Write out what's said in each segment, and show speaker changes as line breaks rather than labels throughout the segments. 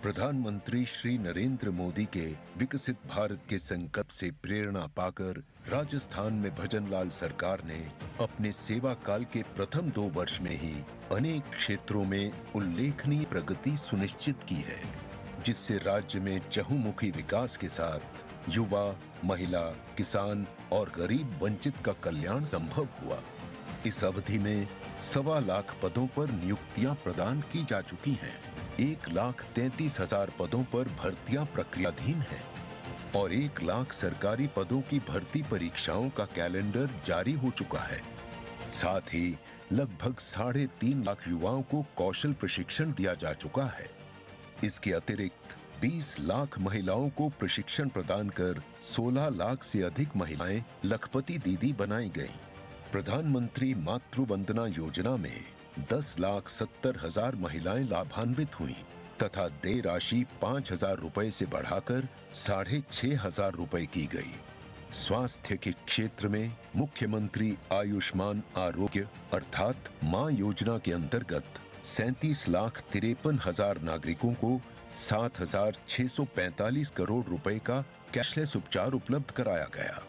प्रधानमंत्री श्री नरेंद्र मोदी के विकसित भारत के संकल्प से प्रेरणा पाकर राजस्थान में भजनलाल सरकार ने अपने सेवा काल के प्रथम 2 वर्ष में ही अनेक क्षेत्रों में उल्लेखनीय प्रगति सुनिश्चित की है, जिससे राज्य में चहुमुखी विकास के साथ युवा, महिला, किसान और गरीब वंचित का कल्याण संभव हुआ। इस अवधि में 1.25 लाख पदों पर नियुक्तियां प्रदान की जा चुकी हैं। 1,33,000 पदों पर भर्तियां प्रक्रियाधीन हैं और 1 लाख सरकारी पदों की भर्ती परीक्षाओं का कैलेंडर जारी हो चुका है। साथ ही लगभग 3.5 लाख युवाओं को कौशल प्रशिक्षण दिया जा चुका है। इसके अतिरिक्त 20 लाख महिलाओं को प्रशिक्षण प्रदान कर 16 लाख से अधिक महिलाएं लखपति दीदी बनाई गईं। प्रधानमंत्री मातृ वंदना योजना में 10,70,000 महिलाएं लाभान्वित हुईं तथा देय राशि 5,000 रुपए से बढ़ाकर 6,500 रुपए की गई। स्वास्थ्य के क्षेत्र में मुख्यमंत्री आयुष्मान आरोग्य अर्थात मां योजना के अंतर्गत 37,53,000 नागरिकों को 7,645 करोड़ रुपए का कैशलेस उपचार उपलब्ध कराया गया।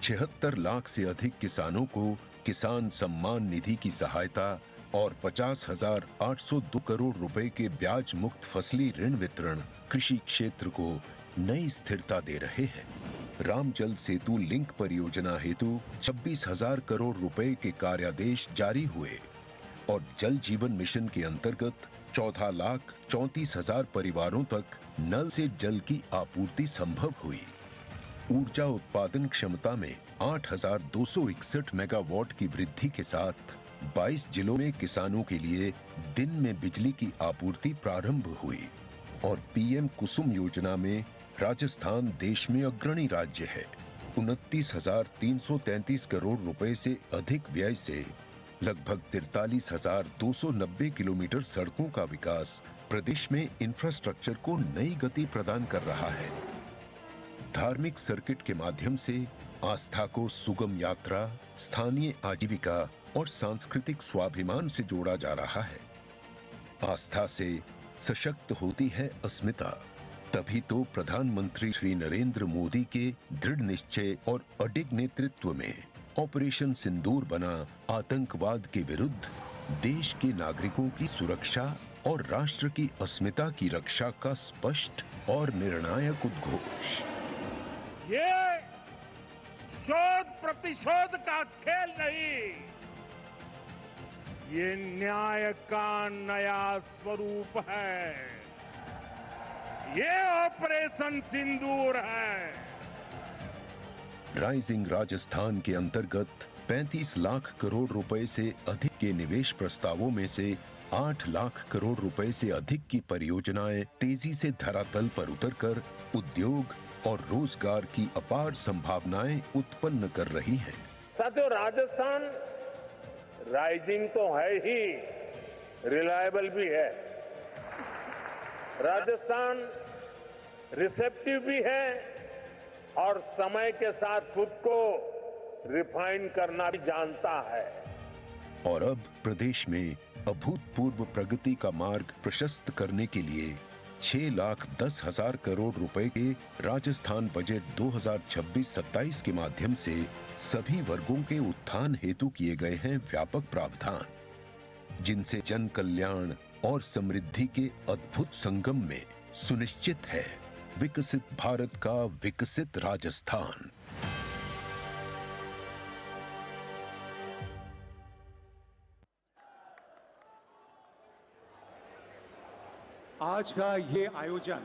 76 लाख से अधिक किसानों को किसान सम्मान निधि की सहायता और 50,802 करोड़ रुपए के ब्याज मुक्त फसली ऋण वितरण कृषि क्षेत्र को नई स्थिरता दे रहे हैं। राम जल सेतु लिंक परियोजना हेतु 26,000 करोड़ रुपए के कार्यादेश जारी हुए और जल जीवन मिशन के अंतर्गत 14,34,000 परिवारों तक नल से जल की आपूर्ति संभव हुई। ऊर्जा उत्पादन क्षमता में 8,261 मेगावाट की वृद्धि के साथ 22 जिलों में किसानों के लिए दिन में बिजली की आपूर्ति प्रारंभ हुई और पीएम कुसुम योजना में राजस्थान देश में अग्रणी राज्य है। 29,333 करोड़ रुपए से अधिक व्यय से लगभग 43,290 किलोमीटर सड़कों का विकास प्रदेश में इंफ्रास्ट्रक्चर को नई गति प्रदान कर रहा है। धार्मिक सर्किट के माध्यम से आस्था को सुगम यात्रा, स्थानीय आजीविका और सांस्कृतिक स्वाभिमान से जोड़ा जा रहा है। आस्था से सशक्त होती है अस्मिता। तभी तो प्रधानमंत्री श्री नरेंद्र मोदी के दृढ़ निश्चय और अडिग नेतृत्व में ऑपरेशन सिंदूर बना आतंकवाद के विरुद्ध देश के नागरिकों की सुरक्षा और राष्ट्र की अस्मिता की रक्षा का स्पष्ट और निर्णायक उद्घोष।
ये शोध प्रतिशोध का खेल नहीं, ये न्याय का नया स्वरूप है। ये ऑपरेशन सिंदूर है।
राइजिंग राजस्थान के अंतर्गत 35 लाख करोड़ रुपए से अधिक के निवेश प्रस्तावों में से 8 लाख करोड़ रुपए से अधिक की परियोजनाएं तेजी से धरातल पर उतरकर उद्योग और रोजगार की अपार संभावनाएं उत्पन्न कर रही हैं।
साथियों, राजस्थान राइजिंग तो है ही, रिलायबल भी है। राजस्थान रिसेप्टिव भी है और समय के साथ खुद को रिफाइन करना भी जानता है।
और अब प्रदेश में अभूतपूर्व प्रगति का मार्ग प्रशस्त करने के लिए 6,10,000 करोड़ रुपए के राजस्थान बजट 2026-27 के माध्यम से सभी वर्गों के उत्थान हेतु किए गए हैं व्यापक प्रावधान, जिनसे जन कल्याण और समृद्धि के अद्भुत संगम में सुनिश्चित है विकसित भारत का विकसित राजस्थान।
आज का ये आयोजन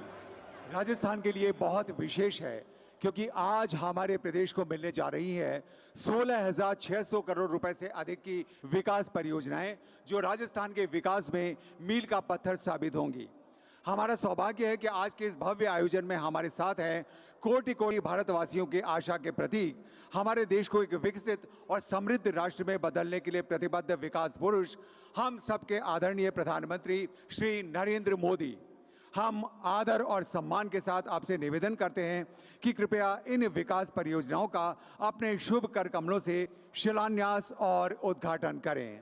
राजस्थान के लिए बहुत विशेष है, क्योंकि आज हमारे प्रदेश को मिलने जा रही है 16,600 करोड़ रुपए से अधिक की विकास परियोजनाएं, जो राजस्थान के विकास में मील का पत्थर साबित होंगी। हमारा सौभाग्य है कि आज के इस भव्य आयोजन में हमारे साथ हैं कोटि कोटि भारतवासियों की आशा के प्रतीक, हमारे देश को एक विकसित और समृद्ध राष्ट्र में बदलने के लिए प्रतिबद्ध विकास पुरुष, हम सबके आदरणीय प्रधानमंत्री श्री नरेंद्र मोदी। हम आदर और सम्मान के साथ आपसे निवेदन करते हैं कि कृपया इन विकास परियोजनाओं का अपने शुभ कर कमलों से शिलान्यास और उद्घाटन करें।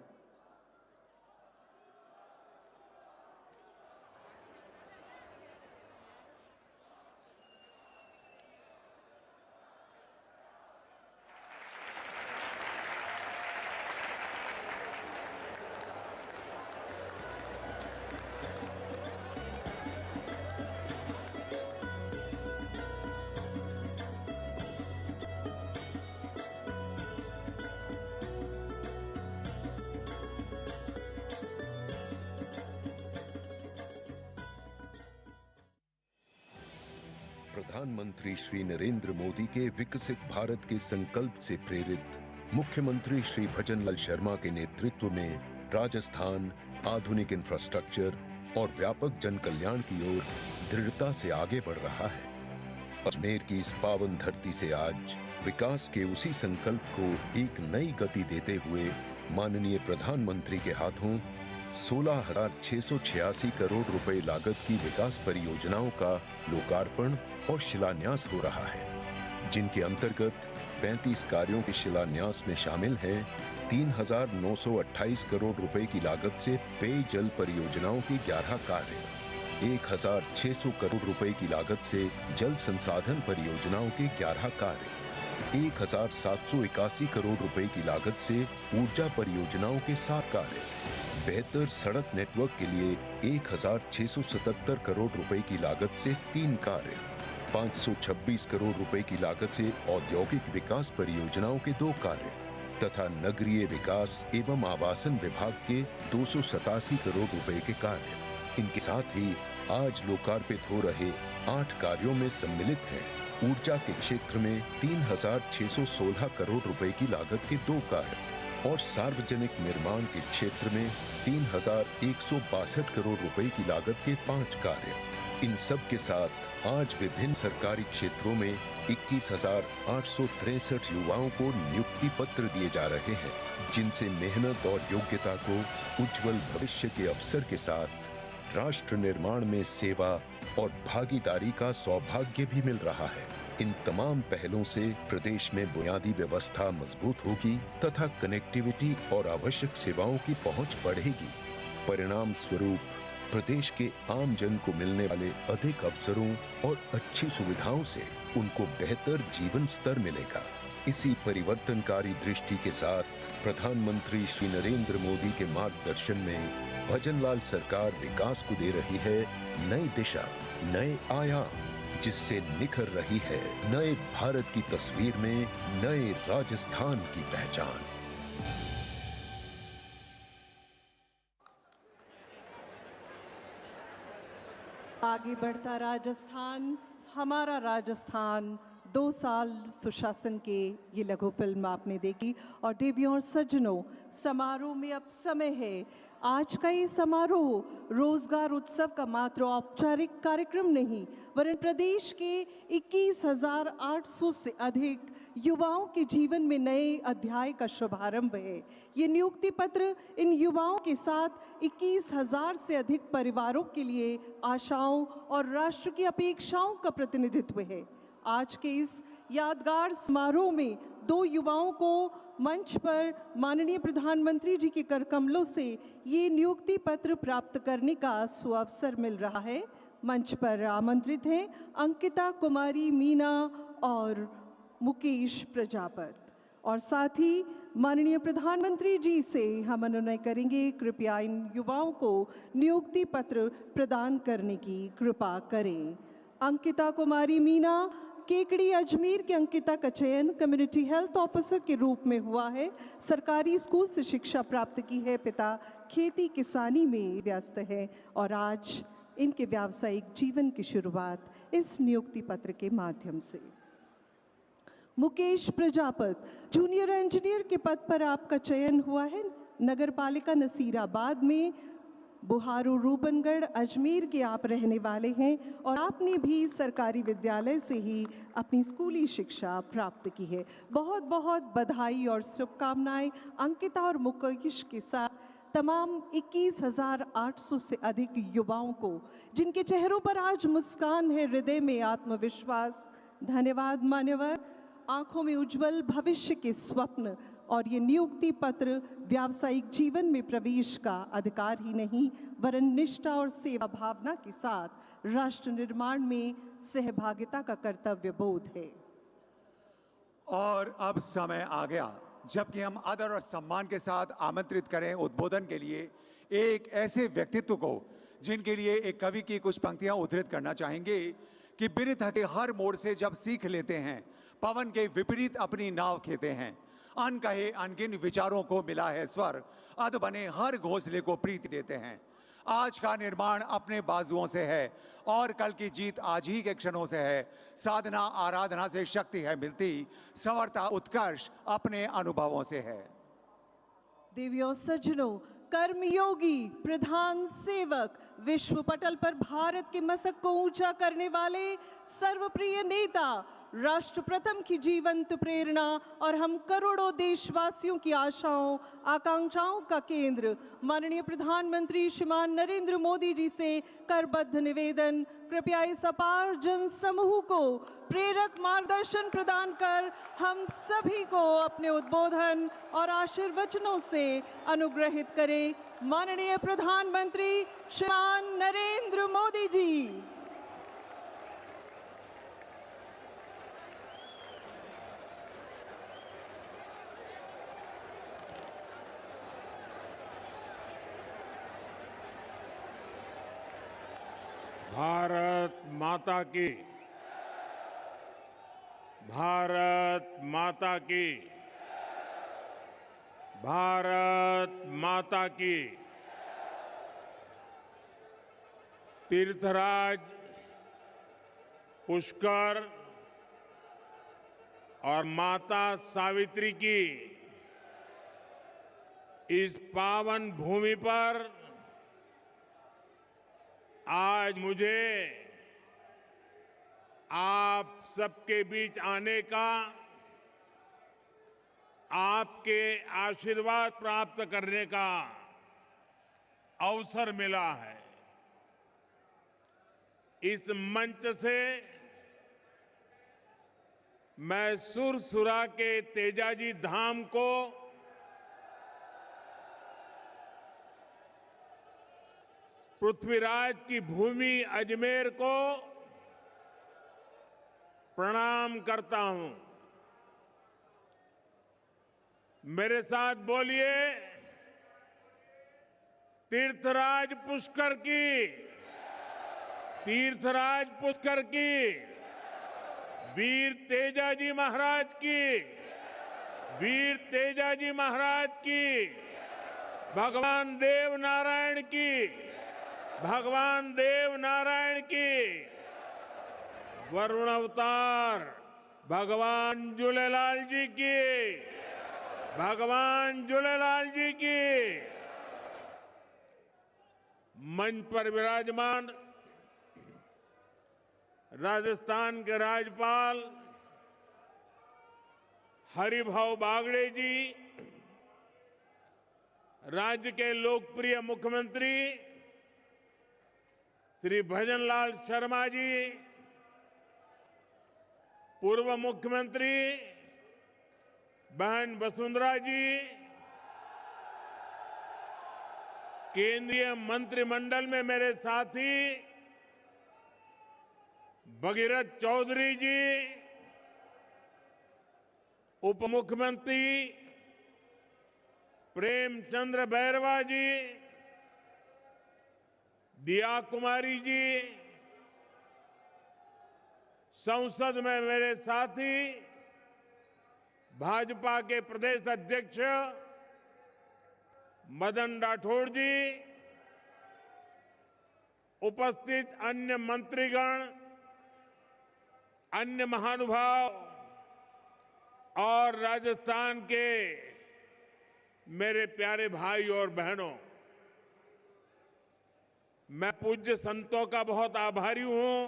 प्रधानमंत्री श्री नरेंद्र मोदी के विकसित भारत के संकल्प से प्रेरित मुख्यमंत्री श्री भजनलाल शर्मा के नेतृत्व में राजस्थान आधुनिक इंफ्रास्ट्रक्चर और व्यापक जन कल्याण की ओर दृढ़ता से आगे बढ़ रहा है। अजमेर की इस पावन धरती से आज विकास के उसी संकल्प को एक नई गति देते हुए माननीय प्रधानमंत्री के हाथों 16,686 करोड़ रुपए लागत की विकास परियोजनाओं का लोकार्पण और शिलान्यास हो रहा है, जिनके अंतर्गत 35 कार्यों के शिलान्यास में शामिल हैं 3,928 करोड़ रुपए की लागत से पेयजल परियोजनाओं के 11 कार्य, 1,600 करोड़ रुपए की लागत से जल संसाधन परियोजनाओं के 11 कार्य, 1,781 करोड़ रुपए की लागत से ऊर्जा परियोजनाओं के 7 कार्य, बेहतर सड़क नेटवर्क के लिए 1,677 करोड़ रुपए की लागत से 3 कार्य, 526 करोड़ रुपए की लागत से औद्योगिक विकास परियोजनाओं के 2 कार्य तथा नगरीय विकास एवं आवासन विभाग के 287 करोड़ रुपए के कार्य। इनके साथ ही आज लोकार्पित हो रहे 8 कार्यों में सम्मिलित हैं ऊर्जा के क्षेत्र में 3,616 करोड़ रुपए की लागत के 2 कार्य और सार्वजनिक निर्माण के क्षेत्र में 3,162 करोड़ रुपए की लागत के 5 कार्य। इन सब के साथ आज विभिन्न सरकारी क्षेत्रों में 21,863 युवाओं को नियुक्ति पत्र दिए जा रहे हैं, जिनसे मेहनत और योग्यता को उज्जवल भविष्य के अवसर के साथ राष्ट्र निर्माण में सेवा और भागीदारी का सौभाग्य भी मिल रहा है। इन तमाम पहलों से प्रदेश में बुनियादी व्यवस्था मजबूत होगी तथा कनेक्टिविटी और आवश्यक सेवाओं की पहुंच बढ़ेगी। परिणाम स्वरूप प्रदेश के आम जन को मिलने वाले अधिक अवसरों और अच्छी सुविधाओं से उनको बेहतर जीवन स्तर मिलेगा। इसी परिवर्तनकारी दृष्टि के साथ प्रधानमंत्री श्री नरेंद्र मोदी के मार्गदर्शन में भजनलाल सरकार विकास को दे रही है नई दिशा, नए आयाम, जिससे निखर रही है नए भारत की तस्वीर में नए राजस्थान की पहचान।
आगे बढ़ता राजस्थान, हमारा राजस्थान, 2 साल सुशासन के ये लघु फिल्म आपने देखी। और देवियों और सज्जनों, समारोह में अब समय है। आज का ये समारोह रोजगार उत्सव का मात्र औपचारिक कार्यक्रम नहीं, वरन प्रदेश के 21,800 से अधिक युवाओं के जीवन में नए अध्याय का शुभारंभ है। ये नियुक्ति पत्र इन युवाओं के साथ 21,000 से अधिक परिवारों के लिए आशाओं और राष्ट्र की अपेक्षाओं का प्रतिनिधित्व है। आज के इस यादगार समारोह में 2 युवाओं को मंच पर माननीय प्रधानमंत्री जी के कर कमलों से ये नियुक्ति पत्र प्राप्त करने का सुअवसर मिल रहा है। मंच पर आमंत्रित हैं अंकिता कुमारी मीना और मुकेश प्रजापत। और साथ ही माननीय प्रधानमंत्री जी से हम अनुनय करेंगे, कृपया इन युवाओं को नियुक्ति पत्र प्रदान करने की कृपा करें। अंकिता कुमारी मीना, केकड़ी अजमेर के अंकिता का चयन कम्युनिटी हेल्थ ऑफिसर के रूप में हुआ है। सरकारी स्कूल से शिक्षा प्राप्त की है, पिता खेती किसानी में व्यस्त है और आज इनके व्यावसायिक जीवन की शुरुआत इस नियुक्ति पत्र के माध्यम से। मुकेश प्रजापत, जूनियर इंजीनियर के पद पर आपका चयन हुआ है। नगर पालिका नसीराबाद में बुहारू रूपनगढ़ अजमेर के आप रहने वाले हैं और आपने भी सरकारी विद्यालय से ही अपनी स्कूली शिक्षा प्राप्त की है। बहुत बहुत बधाई और शुभकामनाएं अंकिता और मुकेश के साथ तमाम 21,800 से अधिक युवाओं को, जिनके चेहरों पर आज मुस्कान है, हृदय में आत्मविश्वास। धन्यवाद मान्यवर। आंखों में उज्जवल भविष्य के स्वप्न और ये नियुक्ति पत्र व्यावसायिक जीवन में प्रवेश का अधिकार ही नहीं, वरन निष्ठा और सेवा भावना के साथ राष्ट्र निर्माण में सहभागिता का कर्तव्य बोध है।
और अब समय आ गया जबकि हम आदर और सम्मान के साथ आमंत्रित करें उद्बोधन के लिए एक ऐसे व्यक्तित्व को जिनके लिए एक कवि की कुछ पंक्तियां उद्धृत करना चाहेंगे कि बिन थके हर मोड़ से जब सीख लेते हैं, पवन के विपरीत अपनी नाव खेते हैं, अन कहे अनगिन विचारों को मिला है स्वर, अध बने हर घोंसले को प्रीति देते हैं। आज का निर्माण अपने बाजुओं से है और कल की जीत आज ही के क्षणों से है। साधना आराधना से शक्ति है मिलती, समर्था उत्कर्ष अपने अनुभवों से है।
देवियों सज्जनों, कर्मयोगी प्रधान सेवक, विश्व पटल पर भारत के मस्तक को ऊंचा करने वाले सर्वप्रिय नेता, राष्ट्र प्रथम की जीवंत प्रेरणा और हम करोड़ों देशवासियों की आशाओं आकांक्षाओं का केंद्र, माननीय प्रधानमंत्री श्रीमान नरेंद्र मोदी जी से करबद्ध निवेदन, कृपया इस अपार जन समूह को प्रेरक मार्गदर्शन प्रदान कर हम सभी को अपने उद्बोधन और आशीर्वचनों से अनुग्रहित करें। माननीय प्रधानमंत्री श्रीमान नरेंद्र मोदी जी।
भारत माता की, भारत माता की, भारत माता की। तीर्थराज पुष्कर और माता सावित्री की इस पावन भूमि पर आज मुझे आप सबके बीच आने का, आपके आशीर्वाद प्राप्त करने का अवसर मिला है। इस मंच से मैं सुरसुरा के तेजाजी धाम को पृथ्वीराज की भूमि अजमेर को प्रणाम करता हूं। मेरे साथ बोलिए, तीर्थराज पुष्कर की, तीर्थराज पुष्कर की, वीर तेजाजी महाराज की, वीर तेजाजी महाराज की, भगवान देव नारायण की, भगवान देव नारायण की, वरुण अवतार भगवान झूलेलाल जी की, भगवान झूलेलाल जी की। मंच पर विराजमान राजस्थान के राज्यपाल हरिभाऊ बागड़े जी, राज्य के लोकप्रिय मुख्यमंत्री श्री भजनलाल शर्मा जी, पूर्व मुख्यमंत्री बहन वसुंधरा जी, केंद्रीय मंत्रिमंडल में मेरे साथी भगीरथ चौधरी जी, उप मुख्यमंत्री प्रेमचंद्र बैरवा जी, दिया कुमारी जी, संसद में मेरे साथी भाजपा के प्रदेश अध्यक्ष मदन राठौड़ जी, उपस्थित अन्य मंत्रीगण, अन्य महानुभाव और राजस्थान के मेरे प्यारे भाई और बहनों, मैं पूज्य संतों का बहुत आभारी हूं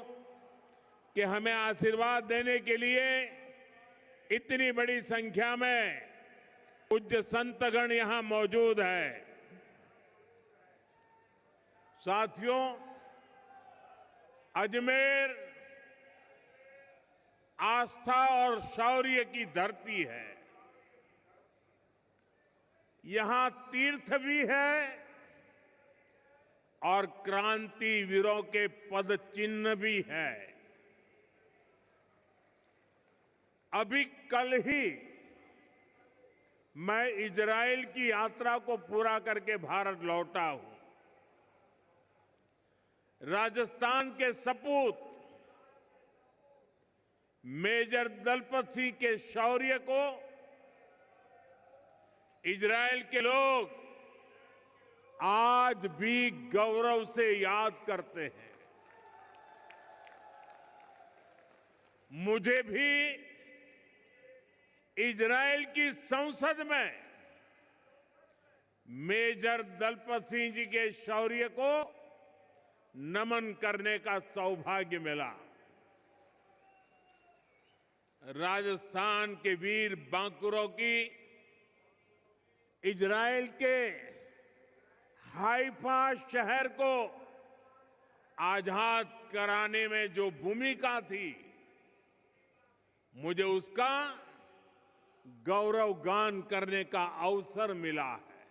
कि हमें आशीर्वाद देने के लिए इतनी बड़ी संख्या में पूज्य संतगण यहां मौजूद है। साथियों, अजमेर आस्था और शौर्य की धरती है। यहां तीर्थ भी है और क्रांति वीरों के पद चिन्ह भी है। अभी कल ही मैं इजराइल की यात्रा को पूरा करके भारत लौटा हूं। राजस्थान के सपूत मेजर दलपत सिंह के शौर्य को इजराइल के लोग आज भी गौरव से याद करते हैं। मुझे भी इजरायल की संसद में मेजर दलपत सिंह जी के शौर्य को नमन करने का सौभाग्य मिला। राजस्थान के वीर बांकुरों की इजरायल के हाइफा शहर को आजाद कराने में जो भूमिका थी, मुझे उसका गौरवगान करने का अवसर मिला है।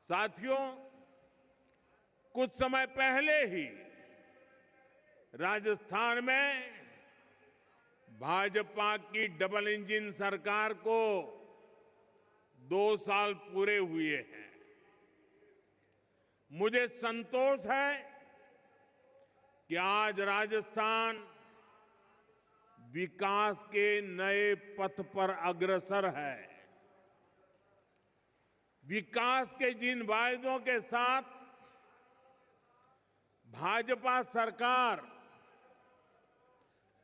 साथियों, कुछ समय पहले ही राजस्थान में भाजपा की डबल इंजन सरकार को 2 साल पूरे हुए हैं। मुझे संतोष है कि आज राजस्थान विकास के नए पथ पर अग्रसर है। विकास के जिन वायदों के साथ भाजपा सरकार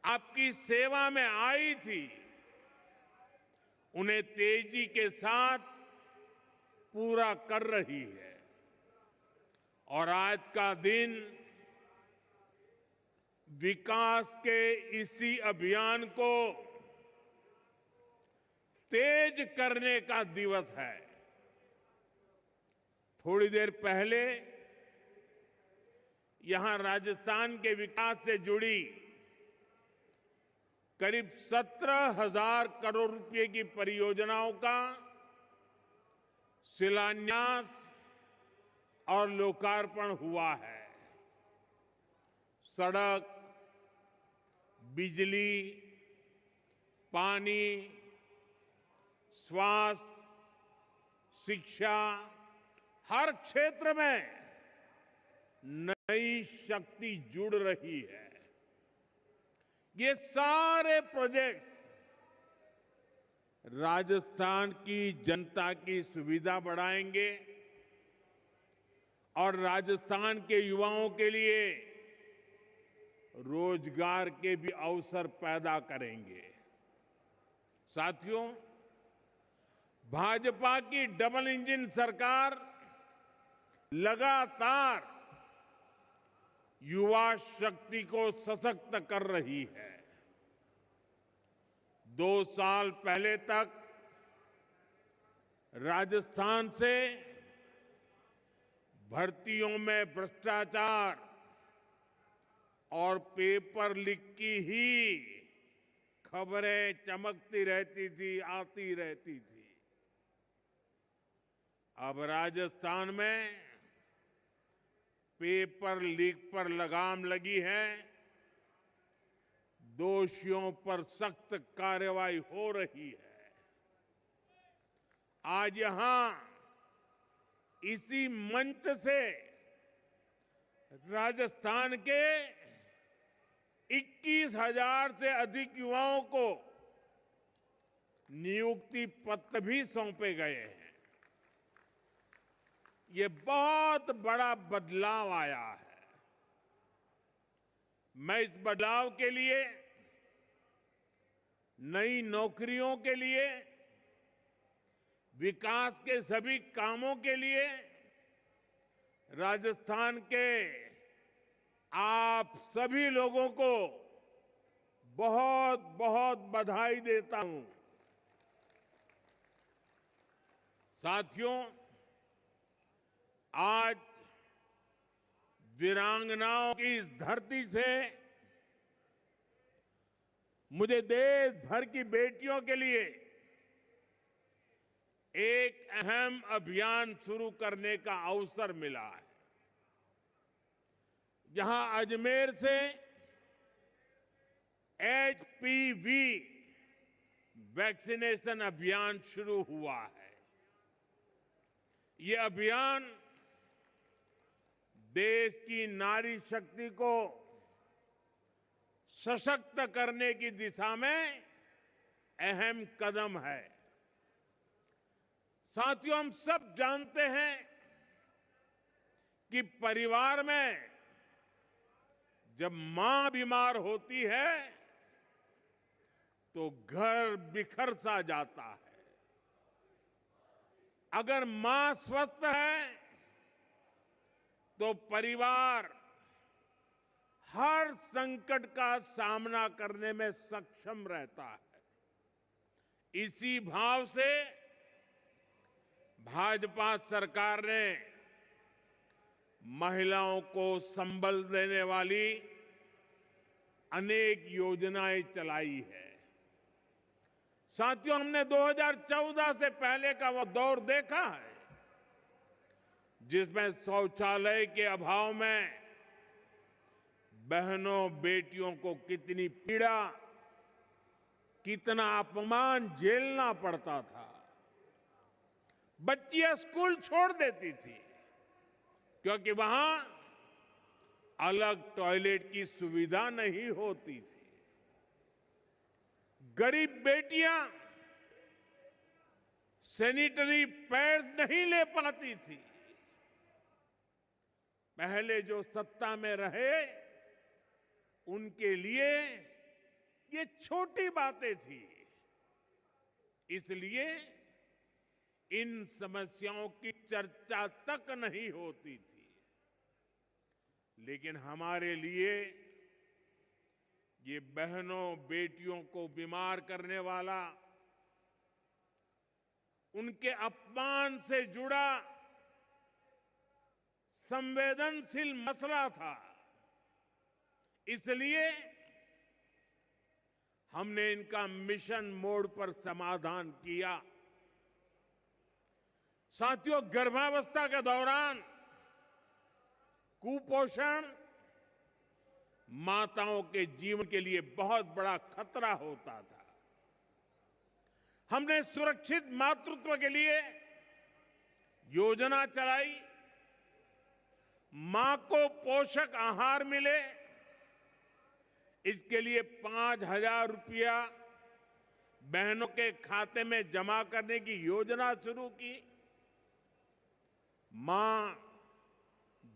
आपकी सेवा में आई थी, उन्हें तेजी के साथ पूरा कर रही है। और आज का दिन विकास के इसी अभियान को तेज करने का दिवस है। थोड़ी देर पहले यहां राजस्थान के विकास से जुड़ी करीब 17,000 करोड़ रुपए की परियोजनाओं का शिलान्यास और लोकार्पण हुआ है। सड़क, बिजली, पानी, स्वास्थ्य, शिक्षा, हर क्षेत्र में नई शक्ति जुड़ रही है। ये सारे प्रोजेक्ट्स राजस्थान की जनता की सुविधा बढ़ाएंगे और राजस्थान के युवाओं के लिए रोजगार के भी अवसर पैदा करेंगे। साथियों, भाजपा की डबल इंजन सरकार लगातार युवा शक्ति को सशक्त कर रही है। 2 साल पहले तक राजस्थान से भर्तियों में भ्रष्टाचार और पेपर लीक की ही खबरें चमकती रहती थी, आती रहती थी। अब राजस्थान में पेपर लीक पर लगाम लगी है। दोषियों पर सख्त कार्रवाई हो रही है। आज यहां इसी मंच से राजस्थान के 21,000 से अधिक युवाओं को नियुक्ति पत्र भी सौंपे गए हैं। ये बहुत बड़ा बदलाव आया है। मैं इस बदलाव के लिए, नई नौकरियों के लिए, विकास के सभी कामों के लिए राजस्थान के आप सभी लोगों को बहुत बहुत बधाई देता हूं। साथियों, आज वीरांगनाओं की इस धरती से मुझे देश भर की बेटियों के लिए एक अहम अभियान शुरू करने का अवसर मिला है। जहां अजमेर से HPV वैक्सीनेशन अभियान शुरू हुआ है। ये अभियान देश की नारी शक्ति को सशक्त करने की दिशा में अहम कदम है। साथियों, हम सब जानते हैं कि परिवार में जब मां बीमार होती है तो घर बिखर सा जाता है। अगर मां स्वस्थ है तो परिवार हर संकट का सामना करने में सक्षम रहता है। इसी भाव से भाजपा सरकार ने महिलाओं को संबल देने वाली अनेक योजनाएं चलाई है। साथियों, हमने 2014 से पहले का वो दौर देखा है जिसमें शौचालय के अभाव में बहनों बेटियों को कितनी पीड़ा, कितना अपमान झेलना पड़ता था। बच्चियां स्कूल छोड़ देती थी क्योंकि वहां अलग टॉयलेट की सुविधा नहीं होती थी। गरीब बेटियां सैनिटरी पैड्स नहीं ले पाती थी। पहले जो सत्ता में रहे उनके लिए ये छोटी बातें थी, इसलिए इन समस्याओं की चर्चा तक नहीं होती थी। लेकिन हमारे लिए ये बहनों बेटियों को बीमार करने वाला, उनके अपमान से जुड़ा संवेदनशील मसला था। इसलिए हमने इनका मिशन मोड पर समाधान किया। साथियों, गर्भावस्था के दौरान कुपोषण माताओं के जीवन के लिए बहुत बड़ा खतरा होता था। हमने सुरक्षित मातृत्व के लिए योजना चलाई। मां को पोषक आहार मिले, इसके लिए 5,000 रुपया बहनों के खाते में जमा करने की योजना शुरू की। मां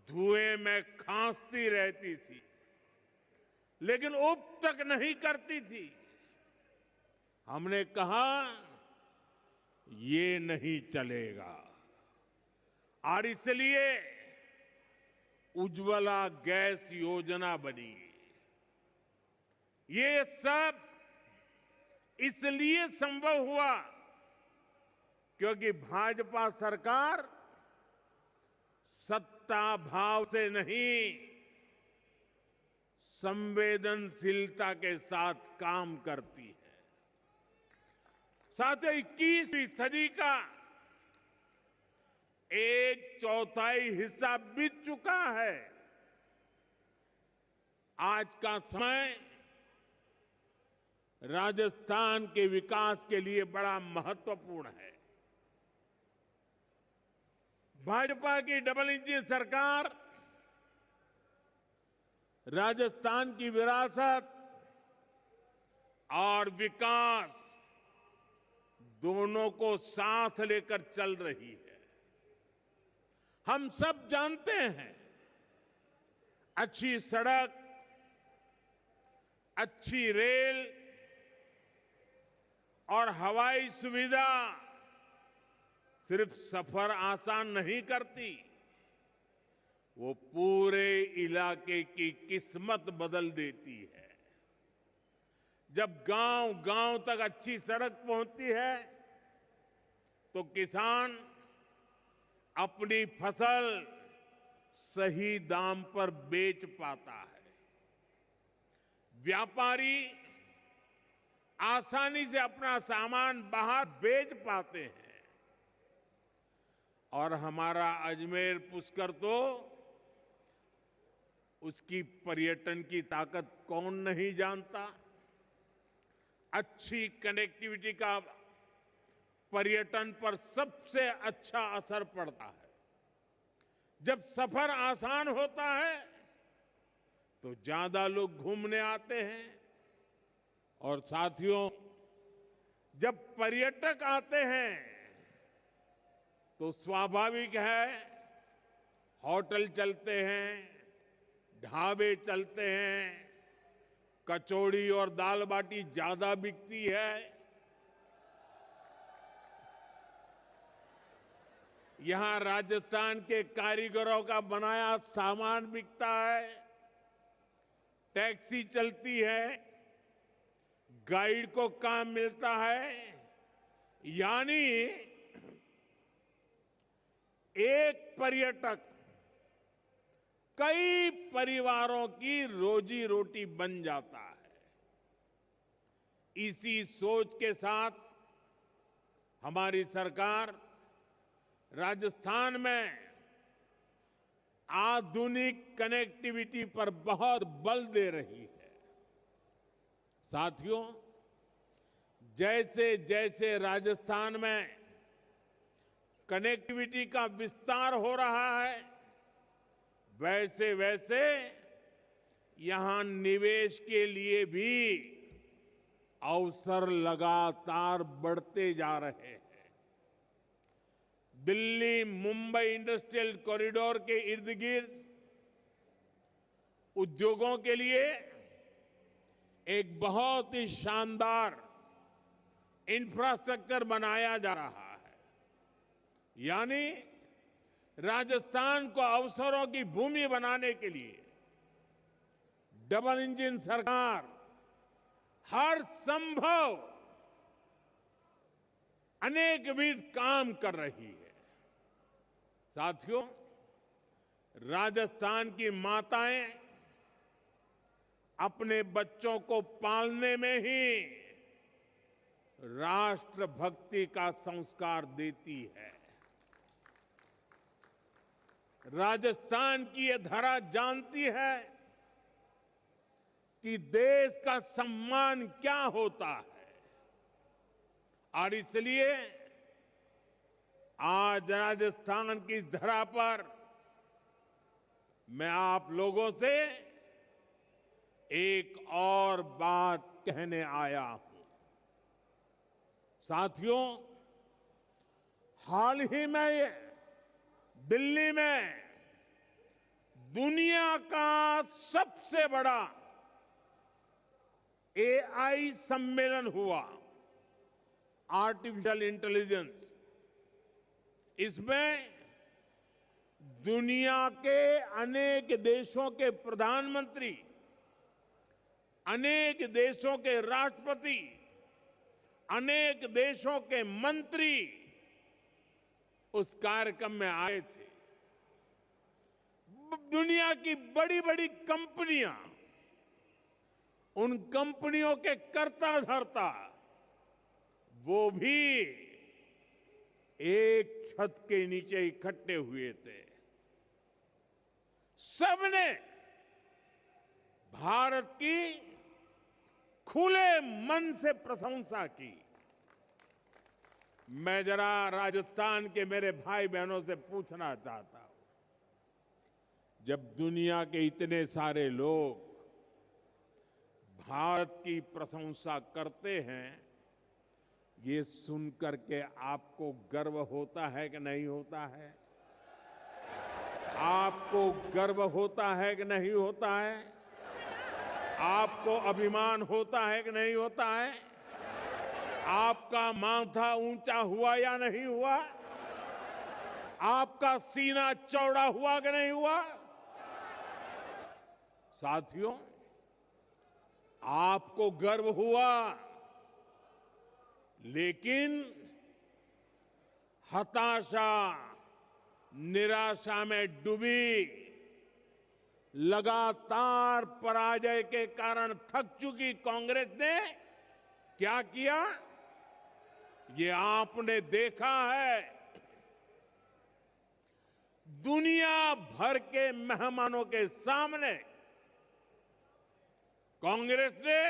धुएं में खांसती रहती थी लेकिन उब तक नहीं करती थी। हमने कहा ये नहीं चलेगा और इसलिए उज्ज्वला गैस योजना बनी। ये सब इसलिए संभव हुआ क्योंकि भाजपा सरकार सत्ता भाव से नहीं, संवेदनशीलता के साथ काम करती है। साथ ही 21वीं सदी का 1/4 हिस्सा बीत चुका है। आज का समय राजस्थान के विकास के लिए बड़ा महत्वपूर्ण है। भाजपा की डबल इंजन सरकार राजस्थान की विरासत और विकास दोनों को साथ लेकर चल रही है। हम सब जानते हैं, अच्छी सड़क, अच्छी रेल और हवाई सुविधा सिर्फ सफर आसान नहीं करती, वो पूरे इलाके की किस्मत बदल देती है। जब गांव-गांव तक अच्छी सड़क पहुंचती है तो किसान अपनी फसल सही दाम पर बेच पाता है। व्यापारी आसानी से अपना सामान बाहर बेच पाते हैं। और हमारा अजमेर पुष्कर तो उसकी पर्यटन की ताकत कौन नहीं जानता। अच्छी कनेक्टिविटी का पर्यटन पर सबसे अच्छा असर पड़ता है। जब सफर आसान होता है तो ज्यादा लोग घूमने आते हैं। और साथियों, जब पर्यटक आते हैं तो स्वाभाविक है होटल चलते हैं, ढाबे चलते हैं, कचौड़ी और दाल बाटी ज्यादा बिकती है। यहां राजस्थान के कारीगरों का बनाया सामान बिकता है, टैक्सी चलती है, गाइड को काम मिलता है। यानी एक पर्यटक कई परिवारों की रोजी रोटी बन जाता है। इसी सोच के साथ हमारी सरकार राजस्थान में आधुनिक कनेक्टिविटी पर बहुत बल दे रही है। साथियों, जैसे जैसे राजस्थान में कनेक्टिविटी का विस्तार हो रहा है, वैसे वैसे यहां निवेश के लिए भी अवसर लगातार बढ़ते जा रहे हैं। दिल्ली मुंबई इंडस्ट्रियल कॉरिडोर के इर्द गिर्द उद्योगों के लिए एक बहुत ही शानदार इंफ्रास्ट्रक्चर बनाया जा रहा है। यानी राजस्थान को अवसरों की भूमि बनाने के लिए डबल इंजन सरकार हर संभव अनेकविध काम कर रही है। साथियों, राजस्थान की माताएं अपने बच्चों को पालने में ही राष्ट्रभक्ति का संस्कार देती है। राजस्थान की ये धरा जानती है कि देश का सम्मान क्या होता है, और इसलिए आज राजस्थान की धरा पर मैं आप लोगों से एक और बात कहने आया हूं। साथियों, हाल ही में दिल्ली में दुनिया का सबसे बड़ा एआई सम्मेलन हुआ, आर्टिफिशियल इंटेलिजेंस। इसमें दुनिया के अनेक देशों के प्रधानमंत्री, अनेक देशों के राष्ट्रपति, अनेक देशों के मंत्री उस कार्यक्रम में आए थे। दुनिया की बड़ी बड़ी कंपनियां, उन कंपनियों के कर्ता धर्ता, वो भी एक छत के नीचे इकट्ठे हुए थे। सबने भारत की खुले मन से प्रशंसा की। मैं जरा राजस्थान के मेरे भाई बहनों से पूछना चाहता हूं, जब दुनिया के इतने सारे लोग भारत की प्रशंसा करते हैं, ये सुनकर के आपको गर्व होता है कि नहीं होता है? आपको गर्व होता है कि नहीं होता है? आपको अभिमान होता है कि नहीं होता है? आपका माथा ऊंचा हुआ या नहीं हुआ? आपका सीना चौड़ा हुआ कि नहीं हुआ? साथियों, आपको गर्व हुआ, लेकिन हताशा, निराशा में डूबी, लगातार पराजय के कारण थक चुकी कांग्रेस ने क्या किया, ये आपने देखा है। दुनिया भर के मेहमानों के सामने कांग्रेस ने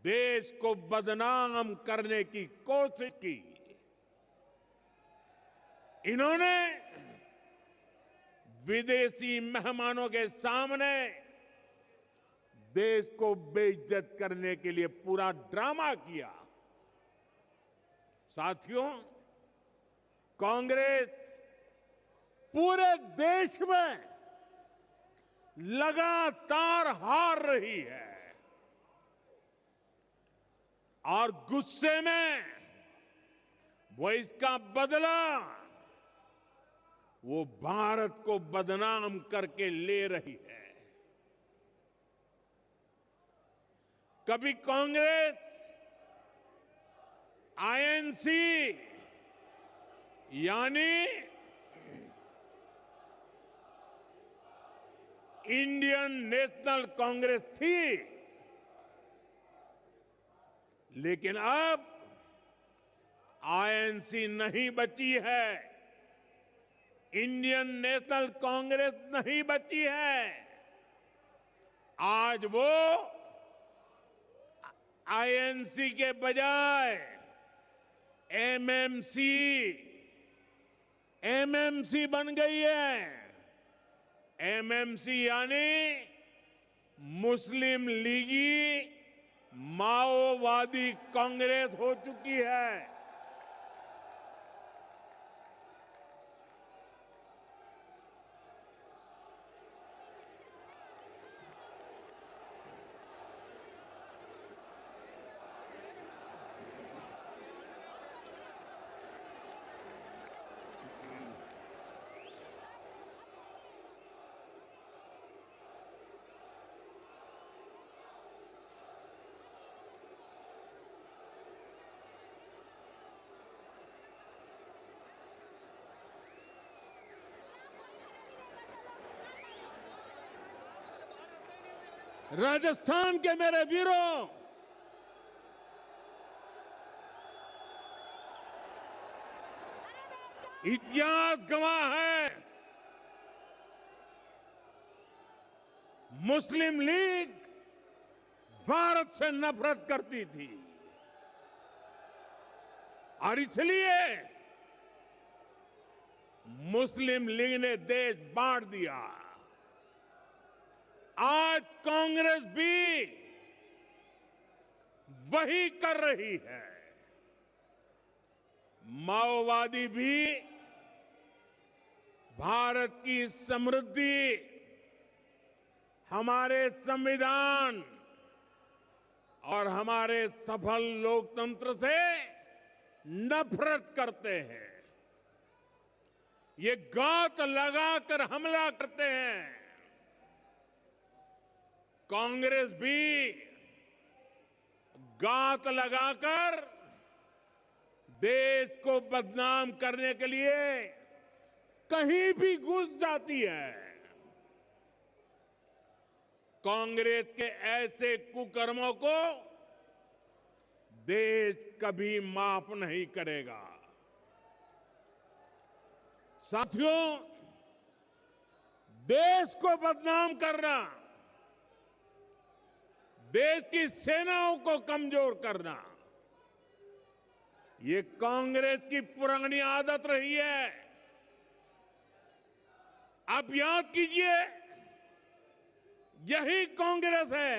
देश को बदनाम करने की कोशिश की। इन्होंने विदेशी मेहमानों के सामने देश को बेइज्जत करने के लिए पूरा ड्रामा किया। साथियों, कांग्रेस पूरे देश में लगातार हार रही है और गुस्से में वो इसका बदला वो भारत को बदनाम करके ले रही है। कभी कांग्रेस आईएनसी यानी इंडियन नेशनल कांग्रेस थी, लेकिन अब आईएनसी नहीं बची है, इंडियन नेशनल कांग्रेस नहीं बची है। आज वो आईएनसी के बजाय एमएमसी बन गई है। एमएमसी यानी मुस्लिम लीगी माओवादी कांग्रेस हो चुकी है। राजस्थान के मेरे वीरों, इतिहास गवाह है, मुस्लिम लीग भारत से नफरत करती थी और इसलिए मुस्लिम लीग ने देश बांट दिया। आज कांग्रेस भी वही कर रही है। माओवादी भी भारत की समृद्धि, हमारे संविधान और हमारे सफल लोकतंत्र से नफरत करते हैं। ये घात लगाकर हमला करते हैं। कांग्रेस भी घात लगाकर देश को बदनाम करने के लिए कहीं भी घुस जाती है। कांग्रेस के ऐसे कुकर्मों को देश कभी माफ नहीं करेगा। साथियों, देश को बदनाम करना, देश की सेनाओं को कमजोर करना, ये कांग्रेस की पुरानी आदत रही है। आप याद कीजिए, यही कांग्रेस है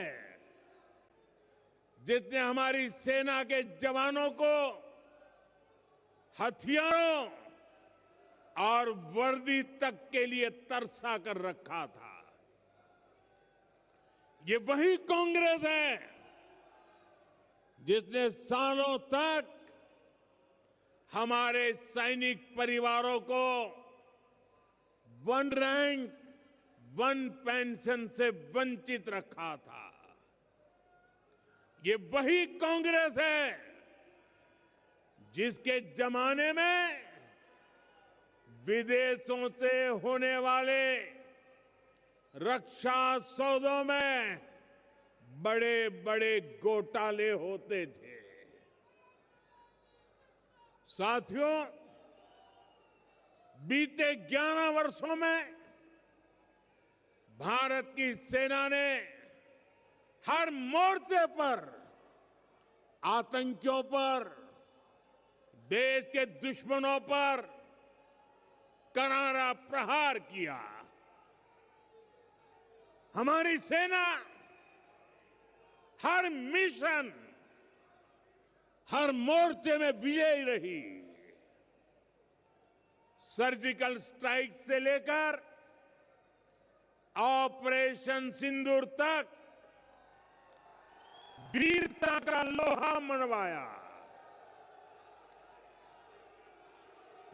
जिसने हमारी सेना के जवानों को हथियारों और वर्दी तक के लिए तरसा कर रखा था। ये वही कांग्रेस है जिसने सालों तक हमारे सैनिक परिवारों को वन रैंक वन पेंशन से वंचित रखा था। ये वही कांग्रेस है जिसके जमाने में विदेशों से होने वाले रक्षा सौदों में बड़े बड़े घोटाले होते थे। साथियों, बीते 11 वर्षों में भारत की सेना ने हर मोर्चे पर आतंकियों पर, देश के दुश्मनों पर करारा प्रहार किया। हमारी सेना हर मिशन, हर मोर्चे में विजयी रही। सर्जिकल स्ट्राइक से लेकर ऑपरेशन सिंदूर तक वीरता का लोहा मनवाया।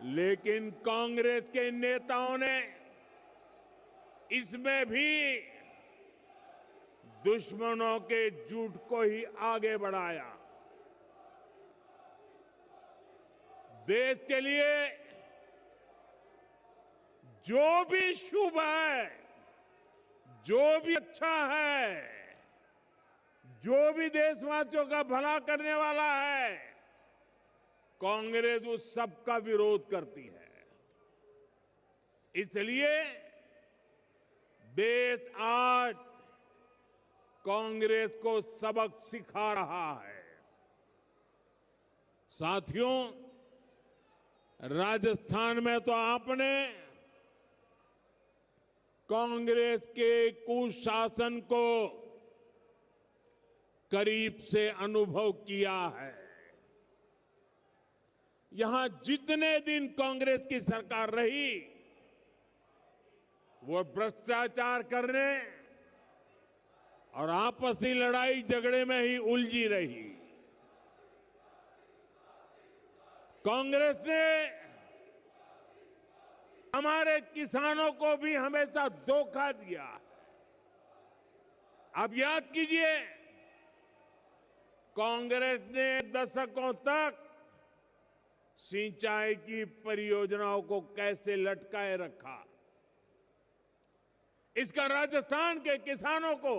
लेकिन कांग्रेस के नेताओं ने इसमें भी दुश्मनों के झूठ को ही आगे बढ़ाया। देश के लिए जो भी शुभ है, जो भी अच्छा है, जो भी देशवासियों का भला करने वाला है, कांग्रेस उस सब का विरोध करती है। इसलिए देश आज कांग्रेस को सबक सिखा रहा है। साथियों, राजस्थान में तो आपने कांग्रेस के कुशासन को करीब से अनुभव किया है। यहां जितने दिन कांग्रेस की सरकार रही, वो भ्रष्टाचार करने और आपसी लड़ाई झगड़े में ही उलझी रही। कांग्रेस ने हमारे किसानों को भी हमेशा धोखा दिया। आप याद कीजिए, कांग्रेस ने दशकों तक सिंचाई की परियोजनाओं को कैसे लटकाए रखा। इसका राजस्थान के किसानों को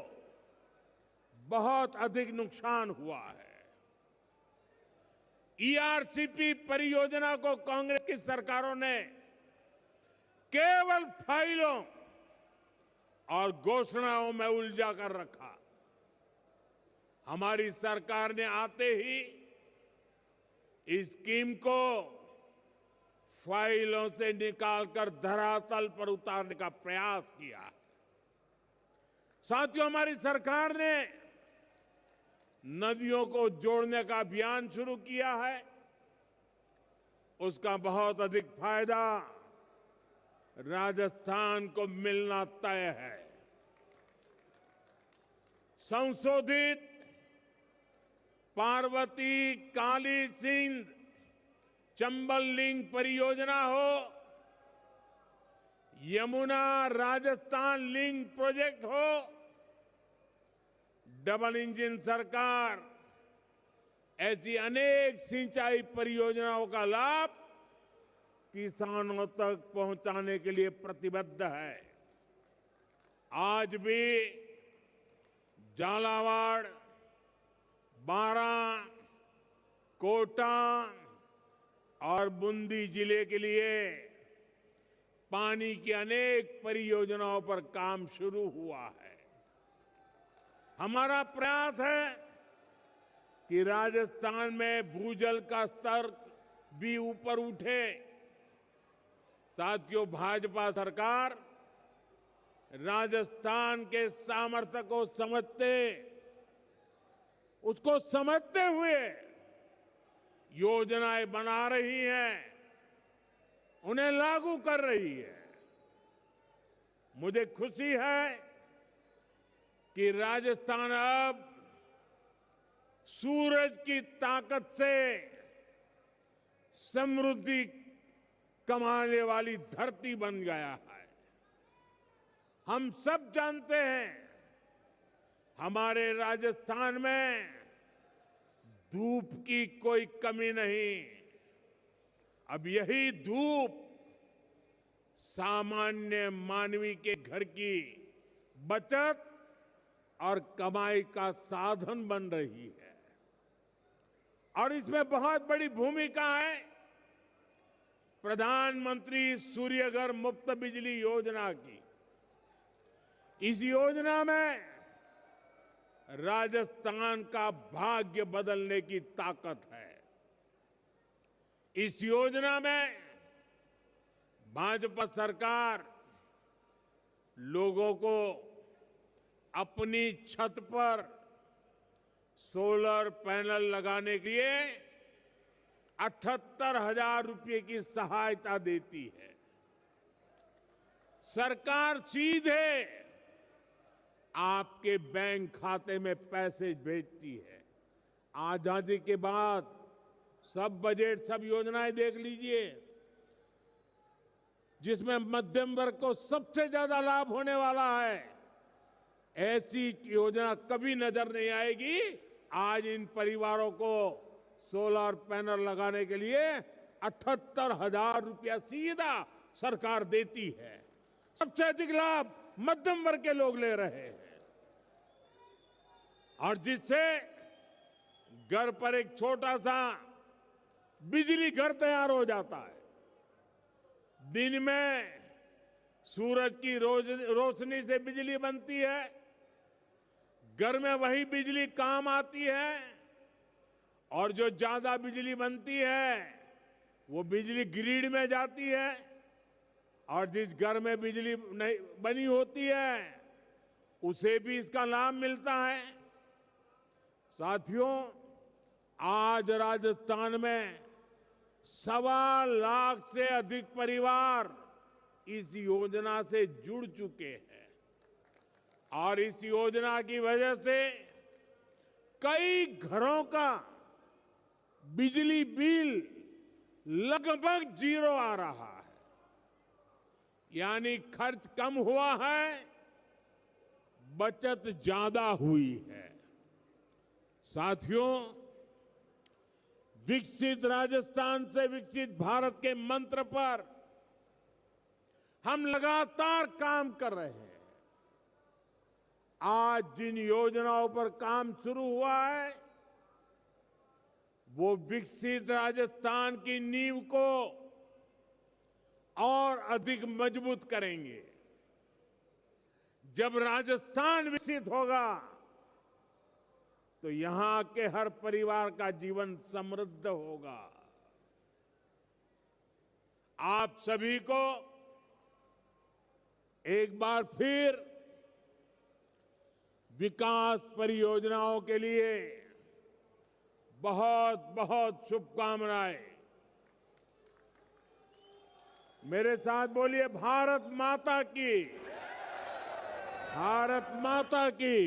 बहुत अधिक नुकसान हुआ है। ईआरसीपी परियोजना को कांग्रेस की सरकारों ने केवल फाइलों और घोषणाओं में उलझा कर रखा। हमारी सरकार ने आते ही इस स्कीम को फाइलों से निकालकर धरातल पर उतारने का प्रयास किया। साथियों, हमारी सरकार ने नदियों को जोड़ने का अभियान शुरू किया है। उसका बहुत अधिक फायदा राजस्थान को मिलना तय है। संशोधित पार्वती काली सिंध चंबल लिंक परियोजना हो, यमुना राजस्थान लिंक प्रोजेक्ट हो, डबल इंजन सरकार ऐसी अनेक सिंचाई परियोजनाओं का लाभ किसानों तक पहुंचाने के लिए प्रतिबद्ध है। आज भी झालावाड़, बारां, कोटा और बूंदी जिले के लिए पानी की अनेक परियोजनाओं पर काम शुरू हुआ है। हमारा प्रयास है कि राजस्थान में भूजल का स्तर भी ऊपर उठे। साथियों, भाजपा सरकार राजस्थान के सामर्थ्य को उसको समझते हुए योजनाएं बना रही है, उन्हें लागू कर रही है। मुझे खुशी है कि राजस्थान अब सूरज की ताकत से समृद्धि कमाने वाली धरती बन गया है। हम सब जानते हैं, हमारे राजस्थान में धूप की कोई कमी नहीं। अब यही धूप सामान्य मानवी के घर की बचत और कमाई का साधन बन रही है। और इसमें बहुत बड़ी भूमिका है प्रधानमंत्री सूर्यघर मुफ्त बिजली योजना की। इस योजना में राजस्थान का भाग्य बदलने की ताकत है। इस योजना में भाजपा सरकार लोगों को अपनी छत पर सोलर पैनल लगाने के लिए 78,000 रुपए की सहायता देती है। सरकार सीधे आपके बैंक खाते में पैसे भेजती है। आजादी के बाद सब बजट, सब योजनाएं देख लीजिए, जिसमें मध्यम वर्ग को सबसे ज्यादा लाभ होने वाला है, ऐसी योजना कभी नजर नहीं आएगी। आज इन परिवारों को सोलर पैनल लगाने के लिए 78,000 रुपया सीधा सरकार देती है। सबसे अधिक लाभ मध्यम वर्ग के लोग ले रहे हैं, और जिससे घर पर एक छोटा सा बिजली घर तैयार हो जाता है। दिन में सूरज की रोशनी से बिजली बनती है, घर में वही बिजली काम आती है, और जो ज्यादा बिजली बनती है वो बिजली ग्रिड में जाती है, और जिस घर में बिजली नहीं बनी होती है उसे भी इसका लाभ मिलता है। साथियों, आज राजस्थान में 1.25 लाख से अधिक परिवार इस योजना से जुड़ चुके हैं, और इस योजना की वजह से कई घरों का बिजली बिल लगभग 0 आ रहा है। यानी खर्च कम हुआ है, बचत ज्यादा हुई है। साथियों, विकसित राजस्थान से विकसित भारत के मंत्र पर हम लगातार काम कर रहे हैं। आज जिन योजनाओं पर काम शुरू हुआ है वो विकसित राजस्थान की नींव को और अधिक मजबूत करेंगे। जब राजस्थान विकसित होगा तो यहां के हर परिवार का जीवन समृद्ध होगा। आप सभी को एक बार फिर विकास परियोजनाओं के लिए बहुत बहुत शुभकामनाएं। मेरे साथ बोलिए, भारत माता की, भारत माता की।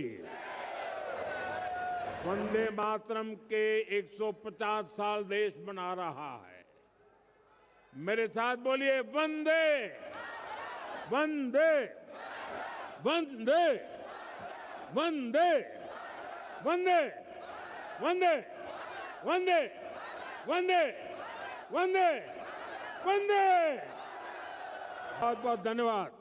वंदे मातरम के 150 साल देश मना रहा है। मेरे साथ बोलिए, वंदे वंदे वंदे वंदे वंदे वंदे वंदे वंदे वंदे वंदे। बहुत बहुत धन्यवाद।